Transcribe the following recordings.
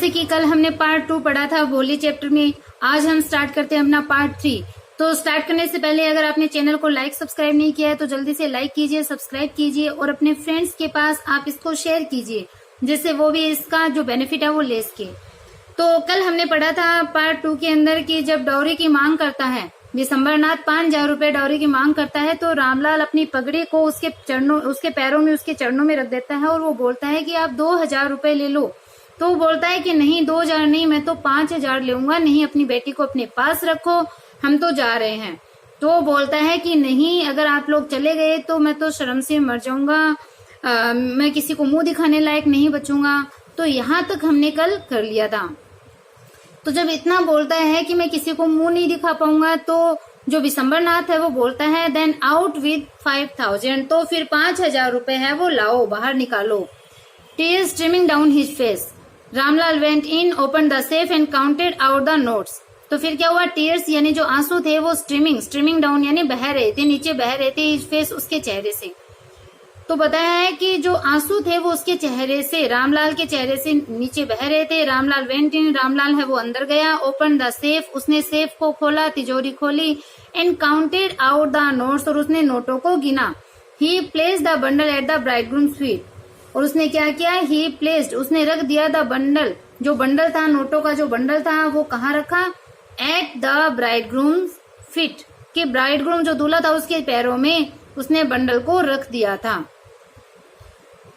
जैसे कि कल हमने पार्ट 2 पढ़ा था भोली चैप्टर में, आज हम स्टार्ट करते हैं अपना पार्ट 3। तो स्टार्ट करने से पहले अगर आपने चैनल को लाइक सब्सक्राइब नहीं किया है तो जल्दी से लाइक कीजिए, सब्सक्राइब कीजिए और अपने फ्रेंड्स के पास आप इसको शेयर कीजिए, जिससे वो भी इसका जो बेनिफिट है वो ले सके। तो कल हमने पढ़ा था पार्ट 2 के अंदर कि जब डॉरी की मांग करता है विशंबरनाथ 5000 रुपए डॉरी की मांग करता है तो रामलाल अपनी पगड़ी को उसके पैरों में, उसके चरणों में रख देता है और वो बोलता है कि आप 2000 रुपए ले लो। तो वो बोलता है कि नहीं 2000 नहीं, मैं तो 5000 लूंगा, नहीं अपनी बेटी को अपने पास रखो, हम तो जा रहे हैं। तो वो बोलता है कि नहीं, अगर आप लोग चले गए तो मैं तो शर्म से मर जाऊंगा, मैं किसी को मुंह दिखाने लायक नहीं बचूंगा। तो यहाँ तक हमने कल कर लिया था। तो जब इतना बोलता है कि मैं किसी को मुंह नहीं दिखा पाऊंगा तो जो विशंबरनाथ है वो बोलता है देन आउट विद 5000, तो फिर 5000 रुपए है वो लाओ, बाहर निकालो। Tears streaming down his face, Ramlal went in, open the safe and counted out the notes. तो फिर क्या हुआ, टीयर्स यानी जो आंसू थे वो स्ट्रीमिंग डाउन यानी बह रहे थे, नीचे बह रहे थे, हिज फेस उसके चेहरे से। तो बताया है कि जो आंसू थे वो उसके चेहरे से, रामलाल के चेहरे से नीचे बह रहे थे। रामलाल वेंट इन, रामलाल है वो अंदर गया, ओपन द सेफ, उसने सेफ को खोला, तिजोरी खोली, and counted out the notes, और उसने नोटों को गिना। He placed the bundle at the bridegroom's feet, और उसने क्या किया, ही प्लेस्ड उसने रख दिया द बंडल, जो बंडल था नोटों का जो बंडल था वो कहाँ रखा, एट द ब्राइडग्रूम्स फीट, कि ब्राइडग्रूम जो दूल्हा था उसके पैरों में उसने बंडल को रख दिया था।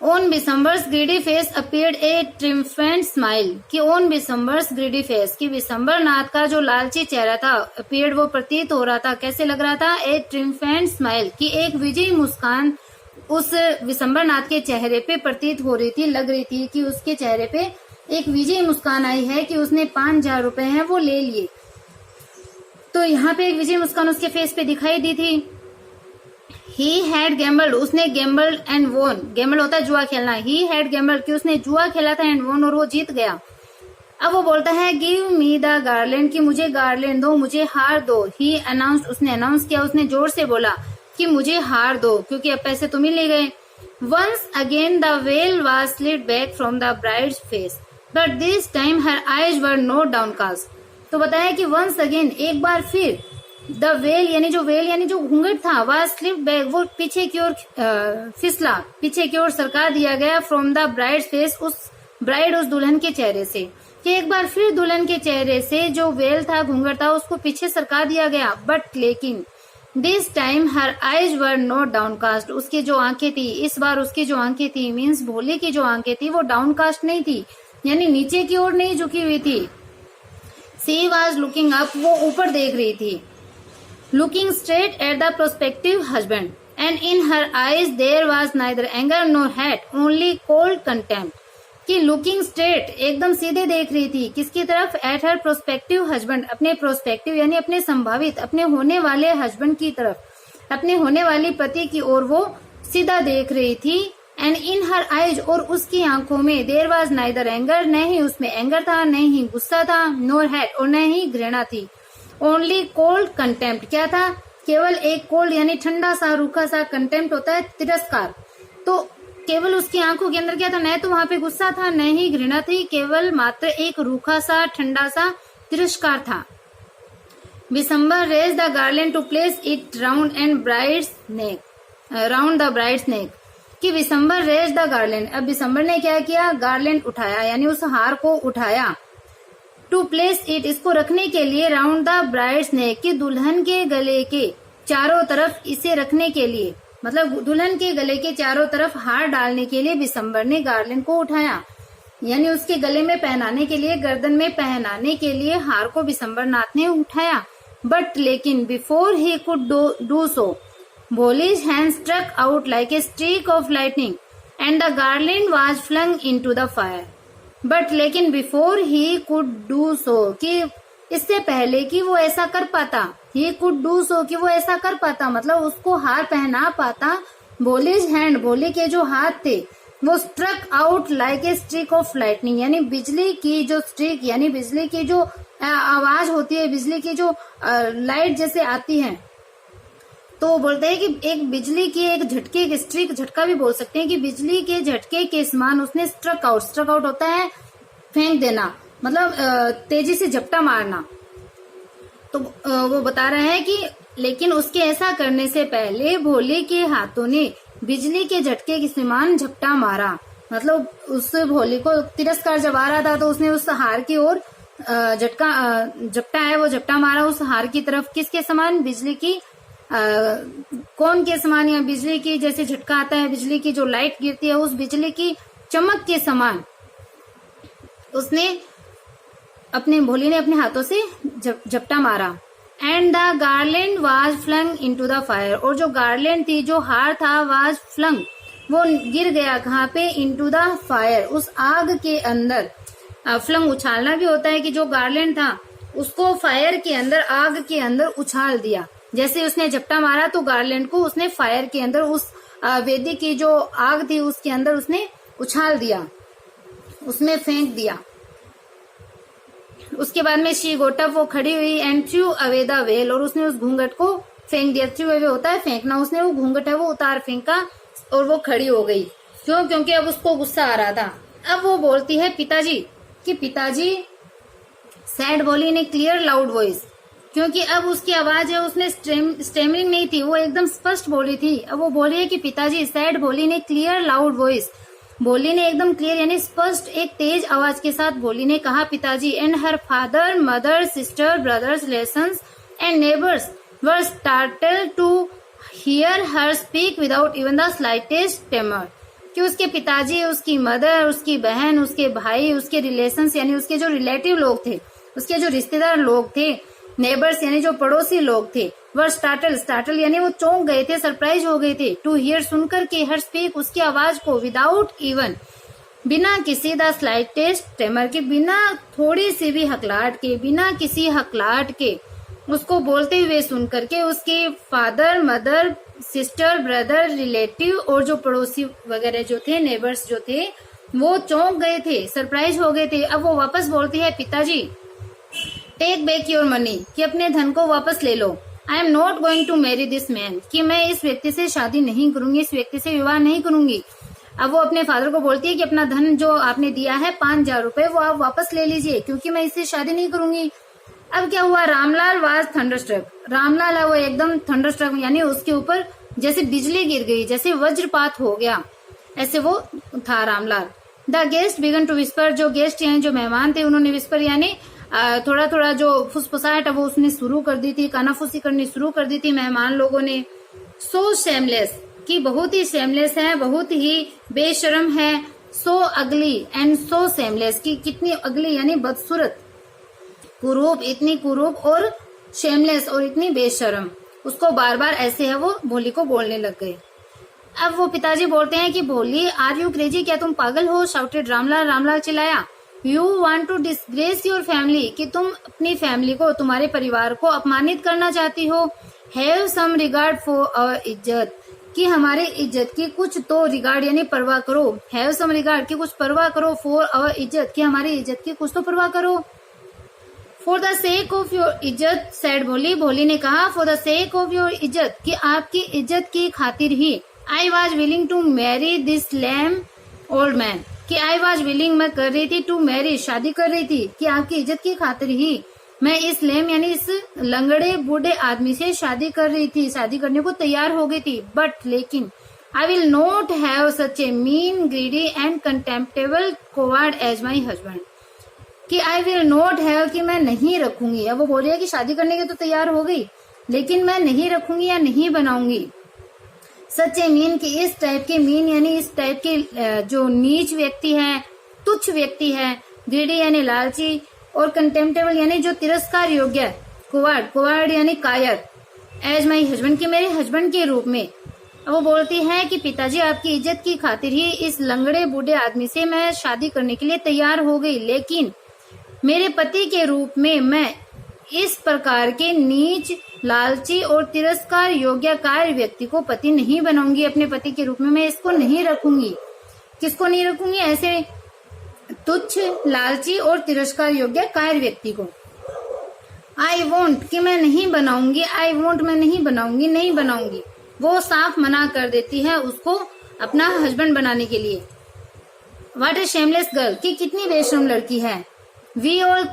On Bishambar's greedy face appeared a triumphant smile, कि ऑन बिशंबर्स ग्रीडी फेस, कि विशंबरनाथ का जो लालची चेहरा था, अपीयर्ड वो प्रतीत हो रहा था, कैसे लग रहा था, ए ट्रिम्फेंट स्माइल, कि एक विजयी मुस्कान उस विशंबरनाथ के चेहरे पे प्रतीत हो रही थी, लग रही थी कि उसके चेहरे पे एक विजयी मुस्कान आई है कि उसने 5000 रुपए हैं वो ले लिए। तो यहाँ पे एक विजयी मुस्कान उसके फेस पे दिखाई दी थी। He had gambled, उसने गैम्बल्ड एंड वोन, गैम्बल होता है जुआ खेलना, he had gambled कि उसने जुआ खेला था, एंड वोन और वो जीत गया। अब वो बोलता है गिव मी द गार्लैंड, कि मुझे गार्लैंड दो, मुझे हार दो। he announced, उसने अनाउंस किया, उसने जोर से बोला कि मुझे हार दो, क्योंकि अब पैसे तो मिल ही गए। Once again the veil was slid back from the bride's face, but this time her eyes were not downcast। तो बताया कि once again एक बार फिर द वेल यानी जो घूंघट था, वह स्लिप बैक वो पीछे की ओर फिसला, पीछे की ओर सरका दिया गया, फ्रॉम द ब्राइड फेस उस दुल्हन के चेहरे से, कि एक बार फिर दुल्हन के चेहरे से जो वेल था, घूंघट था, उसको पीछे सरका दिया गया। बट लेकिन this time her eyes were not downcast, उसकी जो आंखें थी, इस बार उसकी जो आंखें थी, मीन्स भोले की जो आंखें थी वो डाउनकास्ट नहीं थी, यानी नीचे की ओर नहीं झुकी हुई थी। सी वॉज लुकिंग अप, वो ऊपर देख रही थी। Looking straight at the prospective husband, and in her eyes there was neither anger nor hate, only cold contempt। कि looking straight एकदम सीधे देख रही थी, किसकी तरफ, at her prospective husband, अपने prospective यानी अपने संभावित, अपने होने वाले husband की तरफ, अपने होने वाली पति की ओर वो सीधा देख रही थी। and in her eyes, और उसकी आंखों में, there was neither anger, न ही उसमें एंगर था, न ही गुस्सा था, nor hate, और न ही घृणा थी। ओनली कोल्ड कंटेम्प्ट, क्या था, केवल एक कोल्ड यानी ठंडा सा, रूखा सा, कंटेम्प्ट होता है तिरस्कार। तो केवल उसकी आंखों के अंदर क्या था, न तो वहां पे गुस्सा था, न ही घृणा थी, केवल मात्र एक रूखा सा, ठंडा सा तिरस्कार था। Vishambar raise the garland to place it round and bride's neck, round the bride's neck, कि विशंबर रेज द गार्लैंड, अब विशंबर ने क्या किया, गार्लैंड उठाया, यानी उस हार को उठाया, टू प्लेस इट इसको रखने के लिए, राउंड द ब्राइड्स नेक, कि दुल्हन के गले के चारों तरफ इसे रखने के लिए, मतलब दुल्हन के गले के चारों तरफ हार डालने के लिए विशंबर ने गार्लैंड को उठाया, यानी उसके गले में पहनाने के लिए, गर्दन में पहनाने के लिए हार को विशंबरनाथ ने उठाया। बट लेकिन before he could do so, Bholi's hand struck out like a streak of lightning and the garland was flung into the fire. But लेकिन before he could do so, कि इससे पहले कि वो ऐसा कर पाता, ही कुड डू सो कि वो ऐसा कर पाता, मतलब उसको हार पहना पाता, भोलीज हैंड भोले के जो हाथ थे वो struck out like a streak of lightning, यानी बिजली की जो स्ट्रीक यानी बिजली की जो आवाज होती है, बिजली की जो लाइट जैसे आती है, तो वो बोलते हैं कि एक बिजली की एक झटके, एक स्ट्रीक, झटका भी बोल सकते हैं, कि बिजली के झटके के समान उसने स्ट्रक आउट होता है फेंक देना, मतलब तेजी से झपटा मारना। तो वो बता रहा है कि लेकिन उसके ऐसा करने से पहले भोले के हाथों ने बिजली के झटके के समान झपटा मारा। मतलब उस भोले को तिरस्कार जब आ रहा था तो उसने उस हार की ओर झपटा है वो झपटा मारा उस हार की तरफ। किसके समान? बिजली की कौन के समान? या बिजली की जैसे झटका आता है, बिजली की जो लाइट गिरती है उस बिजली की चमक के समान उसने भोली ने अपने हाथों से झपटा मारा। And the garland was flung into the fire, और जो गार्लैंड थी, जो हार था, वाज फ्लंग, वो गिर गया कहाँ पे? इनटू द फायर, उस आग के अंदर। फ्लंग उछालना भी होता है कि जो गार्लैंड था उसको फायर के अंदर, आग के अंदर उछाल दिया। जैसे उसने झपटा मारा तो गार्लैंड को उसने फायर के अंदर, उस वेदी की जो आग थी उसके अंदर उसने उछाल दिया, उसमें फेंक दिया। उसके बाद में शी गोट अप, वो खड़ी हुई, and through away the well, और उसने उस घूंघट को फेंक दिया। थ्रू अवे होता है फेंकना, उसने वो घूंघट है वो उतार फेंका और वो खड़ी हो गई। क्यों? क्योंकि अब उसको गुस्सा आ रहा था। अब वो बोलती है पिताजी, कि पिताजी, सैड भोली ने क्लियर लाउड वॉइस, क्योंकि अब उसकी आवाज है उसने स्टेमरिंग नहीं थी, वो एकदम स्पष्ट बोली थी। अब वो बोली है कि पिताजी, सैड भोली ने क्लियर लाउड वॉइस, भोली ने एकदम क्लियर यानी स्पष्ट एक तेज आवाज के साथ भोली ने कहा पिताजी। And her father, mother, sister, brothers, relations and neighbours were startled to hear her speak without even the slightest tremor, कि उसके पिताजी, उसकी मदर, उसकी बहन, उसके भाई, उसके रिलेशंस यानी उसके जो रिलेटिव लोग थे, उसके जो रिश्तेदार लोग थे, नेबर्स यानी जो पड़ोसी लोग थे, वर स्टार्टल यानी वो चौंक गए थे, सरप्राइज हो गए थे, टू हियर सुनकर के, हर स्पीक उसकी आवाज को, विदाउट इवन बिना किसी द स्लाइटेस्ट ट्रेमर के, बिना थोड़ी सी भी हकलाहट के, बिना किसी हकलाहट के उसको बोलते हुए सुन करके उसके father, mother, sister, brother, relative और जो पड़ोसी वगैरह जो थे, नेबर्स जो थे, वो चौंक गए थे, सरप्राइज हो गए थे। अब वो वापस बोलती है पिताजी, टेक बैक योर मनी, कि अपने धन को वापस ले लो। I am not going to marry this man, कि मैं इस व्यक्ति से शादी नहीं करूंगी, इस व्यक्ति से विवाह नहीं करूंगी। अब वो अपने फादर को बोलती है कि अपना धन जो आपने दिया है 5,000 रुपए वो आप वापस ले लीजिए, क्योंकि मैं इससे शादी नहीं करूंगी। अब क्या हुआ? रामलाल वाज थंडरस्ट्रक, रामलाल है वो एकदम थंडरस्ट्रक यानी उसके ऊपर जैसे बिजली गिर गई, जैसे वज्रपात हो गया, ऐसे वो था Ramlal. The guest began to whisper, जो गेस्ट यानी जो मेहमान थे उन्होंने विस्पर यानी थोड़ा थोड़ा जो फुसफुसाहट है वो उसने शुरू कर दी थी, कानाफूसी करनी शुरू कर दी थी मेहमान लोगों ने। सो शेमलेस, कि बहुत ही शेमलेस है, बहुत ही बेशरम है। सो अगली एंड सो शेमलेस, कि कितनी अगली यानी बदसूरत, कुरूप, इतनी कुरूप और शेमलेस और इतनी बेशरम। उसको बार बार ऐसे है वो भोली को बोलने लग गए। अब वो पिताजी बोलते हैं कि भोली, आर यू क्रेजी, क्या तुम पागल हो? शाउटेड रामलाल, रामलाल चिल्लाया। You want to disgrace your family, कि तुम अपनी फैमिली को, तुम्हारे परिवार को अपमानित करना चाहती हो। Have some regard for our इज्जत, कि हमारे इज्जत की कुछ तो रिगार्ड यानी परवाह करो। हैव सम रिगार्ड, की कुछ परवाह करो। फॉर आवर इज्जत, की हमारी इज्जत की कुछ तो परवाह करो। For the sake of your izzat, said Bholi, Bholi ने कहा, for the sake of your izzat, कि आपकी इज्जत की खातिर ही, I was willing to marry this lame old man, कि आई वॉज विलिंग, मैं कर रही थी, टू मैरी, शादी कर रही थी, कि आपकी इज्जत की खातिर ही मैं इस लेम यानी इस लंगड़े बूढ़े आदमी से शादी कर रही थी, शादी करने को तैयार हो गई थी। बट लेकिन I will not have such a mean, greedy and contemptible coward as my husband, कि आई विल नॉट हैव, कि मैं नहीं रखूंगी। अब वो बोल रही है कि शादी करने के तो तैयार हो गई, लेकिन मैं नहीं रखूंगी या नहीं बनाऊंगी सच ए मीन, कि इस टाइप के मीन यानी इस टाइप के जो नीच व्यक्ति है, तुच्छ व्यक्ति है, ग्रीडी यानी लालची, और कंटेम्प्टेबल यानी जो तिरस्कार योग्य है, कोवार्ड यानी कायर, एज माई हस्बैंड, के मेरे हस्बैंड के रूप में। अब वो बोलती है कि पिताजी, आपकी इज्जत की खातिर ही इस लंगड़े बूढ़े आदमी से मैं शादी करने के लिए तैयार हो गई, लेकिन मेरे पति के रूप में मैं इस प्रकार के नीच, लालची और तिरस्कार योग्य कार्य व्यक्ति को पति नहीं बनाऊंगी। अपने पति के रूप में मैं इसको नहीं रखूंगी। किसको नहीं रखूंगी? ऐसे तुच्छ, लालची और तिरस्कार योग्य कार्य व्यक्ति को। आई वोंट, कि मैं नहीं बनाऊंगी, आई वोंट, मैं नहीं बनाऊंगी, नहीं बनाऊंगी। वो साफ मना कर देती है उसको अपना हस्बैंड बनाने के लिए। व्हाट ए शेमलेस गर्ल, कि कितनी बेशरम लड़की है। We all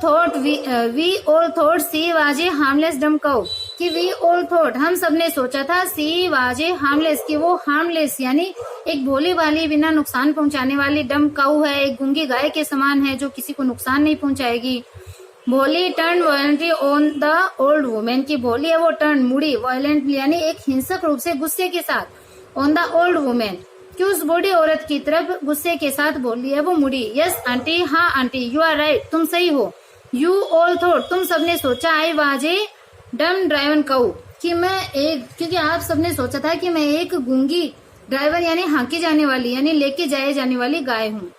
thought she was a harmless dumb cow, कि वी ऑल थॉट हम सब ने सोचा था, सी वाज ए हार्मलेस, कि वो हार्मलेस यानी एक भोली वाली बिना नुकसान पहुंचाने वाली डम काउ है, एक गूंगी गाय के समान है जो किसी को नुकसान नहीं पहुंचाएगी। भोली turn violently on the old women, की भोली है वो टर्न मुड़ी वायलेंटली यानी एक हिंसक रूप से गुस्से के साथ ऑन द ओल्ड वुमेन, कि उस बूढ़ी औरत की तरफ गुस्से के साथ बोली है वो मुड़ी। यस आंटी, हाँ आंटी, यू आर राइट, तुम सही हो। यू ऑल थॉट, तुम सबने सोचा, आई वाज ए डम ड्राइवन काउ, कि मैं एक, क्योंकि आप सबने सोचा था कि मैं एक गूंगी ड्राइवर यानी हांकी जाने वाली यानी लेके जाए जाने वाली गाय हूँ।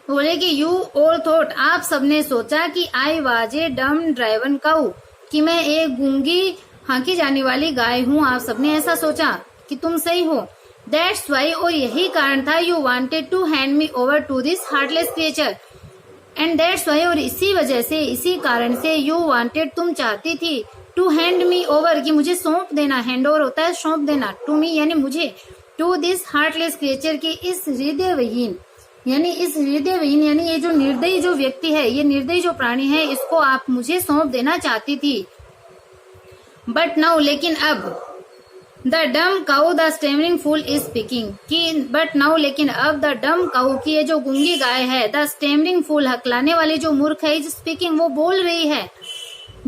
बोले कि यू ऑल थॉट, आप सबने सोचा कि आई वाज ए डम ड्राइवन काउ, कि मैं एक गूंगी हांकी जाने वाली गाय हूँ। आप सबने ऐसा सोचा कि तुम सही हो। दैट्स वाई, और यही कारण था, you wanted to hand me over to this heartless creature, and that's why, और इसी वजह से, इसी कारण से, यू वांटेड, तुम चाहती थी, टू हैंड मी ओवर, कि मुझे सौंप देना, हैंड ओवर होता है सौंप देना, टू मी यानी मुझे, टू दिस हार्टलेस क्रिएचर, की इस हृदयविहीन यानी ये जो निर्दयी जो व्यक्ति है, ये निर्दयी जो प्राणी है, इसको आप मुझे सौंप देना चाहती थी। बट नाउ, लेकिन अब, the dumb cow the stammering fool is speaking, की बट नाउ, लेकिन अब, द डम काउ, की ये जो गूंगी गाय है, द स्टेमरिंग फूल, हकलाने वाली जो मूर्ख है, इज स्पीकिंग, वो बोल रही है।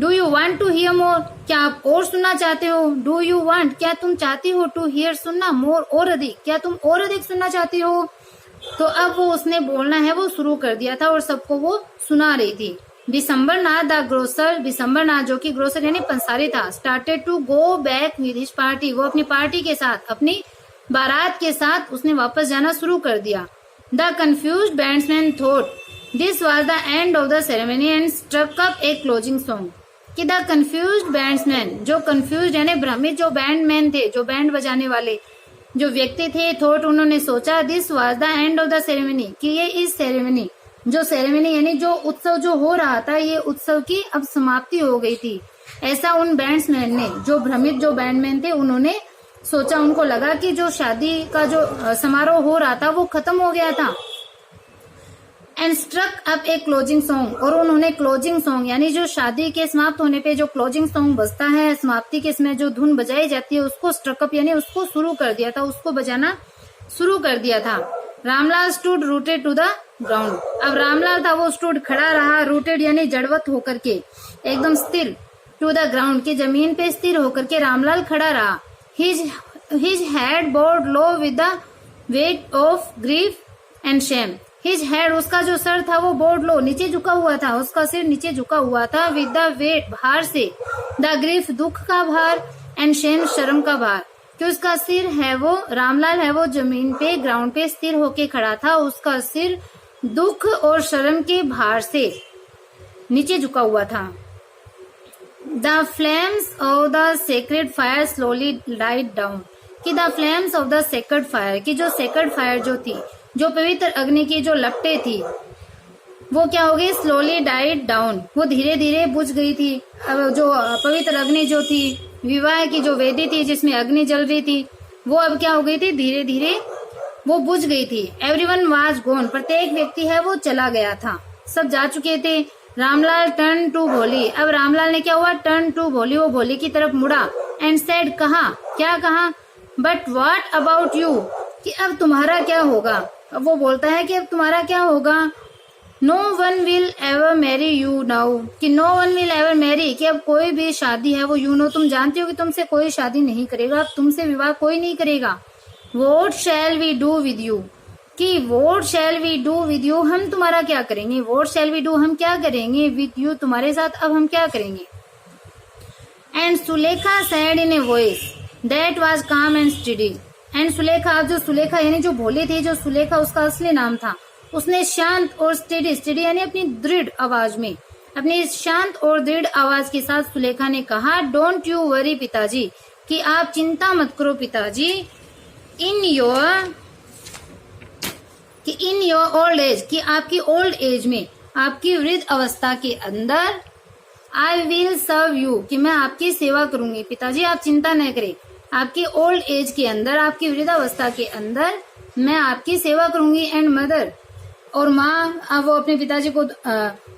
Do you want to hear more, क्या आप और सुनना चाहते हो। डू यू वांट, क्या तुम चाहती हो, टू हियर सुनना, मोर और अधिक, क्या तुम और अधिक सुनना चाहती हो। तो अब वो उसने बोलना है वो शुरू कर दिया था और सबको वो सुना रही थी। दिसंबरनाथ द ग्रोसर, दिसंबरनाथ जो कि ग्रोसर यानी पंसारी था, started to go back with his party, वो अपनी पार्टी के साथ, अपनी बारात के साथ उसने वापस जाना शुरू कर दिया। The confused bandsman thought this was the end of the ceremony and struck up a closing song, कि द कंफ्यूज्ड बैंड्समैन, जो कंफ्यूज्ड यानी भ्रमित जो बैंडमैन थे, जो बैंड बजाने वाले जो व्यक्ति थे, थॉट उन्होंने सोचा, this was the end of the ceremony, कि ये इस सेरेमनी, जो सेरेमनी यानी जो उत्सव जो हो रहा था, ये उत्सव की अब समाप्ति हो गई थी। ऐसा उन बैंड्समैन ने, जो भ्रमित जो बैंडमैन थे, उन्होंने सोचा, उनको लगा कि जो शादी का जो समारोह हो रहा था वो खत्म हो गया था। And struck up a closing song, और उन्होंने क्लोजिंग सॉन्ग यानी जो शादी के समाप्त होने पे जो क्लोजिंग सॉन्ग बजता है, समाप्ति के समय जो धुन बजाई जाती है, उसको स्ट्रक अप यानी उसको शुरू कर दिया था, उसको बजाना शुरू कर दिया था। Ramlal stood rooted to the ground, अब रामलाल था वो स्टूड खड़ा रहा, रूटेड यानी जड़वत होकर के, एकदम स्थिर, टू द ग्राउंड की जमीन पे स्थिर होकर के रामलाल खड़ा रहा। His head board low with the weight of grief and Shem, his head उसका जो सर था वो बोर्ड लो नीचे झुका हुआ था, उसका सिर नीचे झुका हुआ था, विद द वेट भार से, द ग्रीफ दुख का भार, एंड शेम शर्म का भार, कि उसका सिर है वो, रामलाल है वो जमीन पे ग्राउंड पे स्थिर होके खड़ा था, उसका सिर दुख और शर्म के भार से नीचे झुका हुआ था। The flames of the sacred fire slowly died down, कि the flames of the sacred fire, की जो सेक्रेड फायर जो थी, जो पवित्र अग्नि की जो लपटें थी, वो क्या हो गई, स्लोली डाइड डाउन, वो धीरे धीरे बुझ गई थी। अब जो पवित्र अग्नि जो थी, विवाह की जो वेदी थी जिसमें अग्नि जल रही थी, वो अब क्या हो गई थी, धीरे धीरे वो बुझ गई थी। एवरीवन वाज गॉन, प्रत्येक व्यक्ति है वो चला गया था, सब जा चुके थे। रामलाल टर्न टू भोली, अब रामलाल ने क्या हुआ, टर्न टू भोली, वो भोली की तरफ मुड़ा, एंड सेड, कहा, क्या कहा, बट व्हाट अबाउट यू, कि अब तुम्हारा क्या होगा। अब वो बोलता है कि अब तुम्हारा क्या होगा। No one will ever marry you now, कि no one will ever marry, कि अब कोई भी शादी है वो, यू नो तुम जानते हो कि तुमसे कोई शादी नहीं करेगा, अब तुमसे विवाह कोई नहीं करेगा। What shall we do with you, कि what shall we do with you, हम तुम्हारा क्या करेंगे, वॉट शैल वी डू, हम क्या करेंगे, विद यू तुम्हारे साथ अब हम क्या करेंगे। And Sulekha sad in a voice that was काम एंड स्टडी, एंड सुलेखा, अब जो सुलेखा यानी जो भोली थी, जो सुलेखा उसका असली नाम था, उसने शांत और स्टेडी, स्टेडी यानी अपनी दृढ़ आवाज में, अपनी शांत और दृढ़ आवाज के साथ सुलेखा ने कहा, डोंट यू वरी पिताजी, कि आप चिंता मत करो पिताजी, इन योर ओल्ड एज, कि आपकी ओल्ड एज में, आपकी वृद्ध अवस्था के अंदर, आई विल सर्व यू, कि मैं आपकी सेवा करूंगी। पिताजी आप चिंता न करें, आपकी ओल्ड एज के अंदर, आपकी वृद्धावस्था के अंदर मैं आपकी सेवा करूंगी। एंड मदर, और माँ अब वो अपने पिताजी को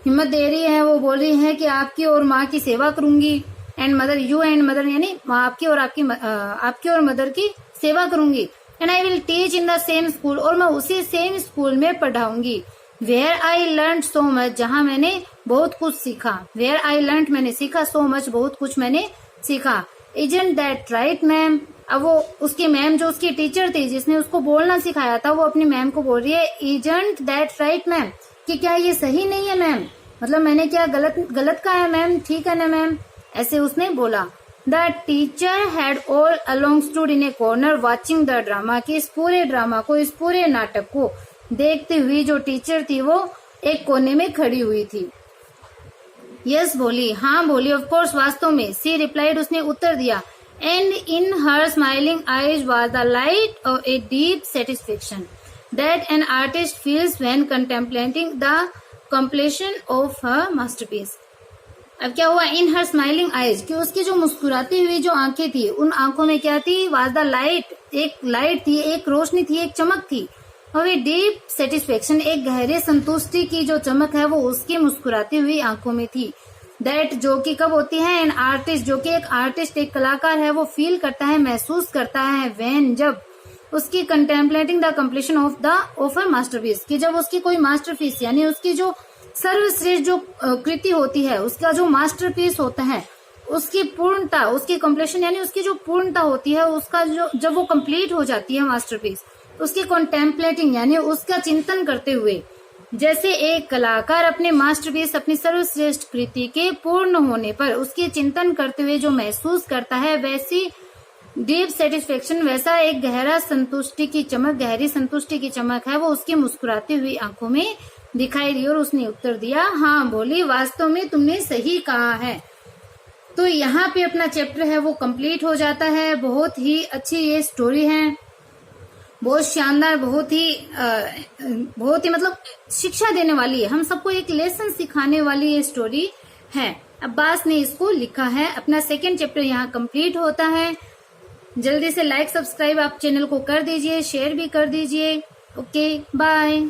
हिम्मत दे रही है, वो बोल रही है कि आपकी और माँ की सेवा करूंगी, and mother you and mother, यानी आपकी और आपकी और मदर की सेवा करूंगी, and I will teach in the same school, और मैं उसी सेम स्कूल में पढ़ाऊंगी, where I learn so much, जहां मैंने बहुत कुछ सीखा, वेयर आई लर्न मैंने सीखा, सो मच बहुत कुछ मैंने सीखा, इजंट दैट राइट मैम। अब वो उसकी मैम जो उसकी टीचर थी जिसने उसको बोलना सिखाया था, वो अपनी मैम को बोल रही है इजंट दैट राइट मैम, कि क्या ये सही नहीं है मैम, मतलब मैंने क्या गलत कहा है मैम, ठीक है ना मैम, ऐसे उसने बोला। The teacher had all along stood in A corner watching the drama, कि इस पूरे ड्रामा को, इस पूरे नाटक को देखते हुए जो टीचर थी वो एक कोने में खड़ी हुई थी। यस बोली, हाँ बोली, ऑफ कोर्स वास्तव में, सी रिप्लाइड उसने उत्तर दिया, and in her smiling eyes was the light of a deep satisfaction that an artist feels when contemplating the completion of her masterpiece. अब क्या हुआ, इन हर स्माइलिंग आईज, कि उसकी जो मुस्कुराती हुई जो आंखें थी, उन आंखों में क्या थी, वाज द लाइट, एक लाइट थी, एक रोशनी थी, एक चमक थी, और ये डीप सेटिस्फेक्शन, एक गहरे संतुष्टि की जो चमक है वो उसकी मुस्कुराती हुई आंखों में थी। दैट जो कि कब होती है, एन आर्टिस्ट, जो कि एक आर्टिस्ट, एक कलाकार है, वो फील करता है, महसूस करता है, व्हेन, जब उसकी contemplating the completion of her masterpiece, कि जब उसकी कोई मास्टरपीस यानी उसकी जो सर्वश्रेष्ठ जो कृति होती है, उसका जो मास्टरपीस होता है, उसकी पूर्णता, उसकी कंप्लीशन यानी उसकी जो पूर्णता होती है, उसका जो जब वो कंप्लीट हो जाती है मास्टरपीस, उसकी कॉन्टेम्पलेटिंग यानी उसका चिंतन करते हुए, जैसे एक कलाकार अपने मास्टरपीस, अपनी सर्वश्रेष्ठ कृति के पूर्ण होने पर उसके चिंतन करते हुए जो महसूस करता है, वैसी डीप सेटिस्फेक्शन, वैसा एक गहरा संतुष्टि की चमक, गहरी संतुष्टि की चमक है, वो उसकी मुस्कुराती हुई आंखों में दिखाई दी। और उसने उत्तर दिया, हाँ बोली, वास्तव में तुमने सही कहा है। तो यहाँ पे अपना चैप्टर है वो कंप्लीट हो जाता है। बहुत ही अच्छी ये स्टोरी है, बहुत शानदार, बहुत ही मतलब शिक्षा देने वाली है, हम सबको एक लेसन सिखाने वाली ये स्टोरी है। अब्बास ने इसको लिखा है। अपना सेकंड चैप्टर यहाँ कंप्लीट होता है। जल्दी से लाइक सब्सक्राइब आप चैनल को कर दीजिए, शेयर भी कर दीजिए। Okay bye.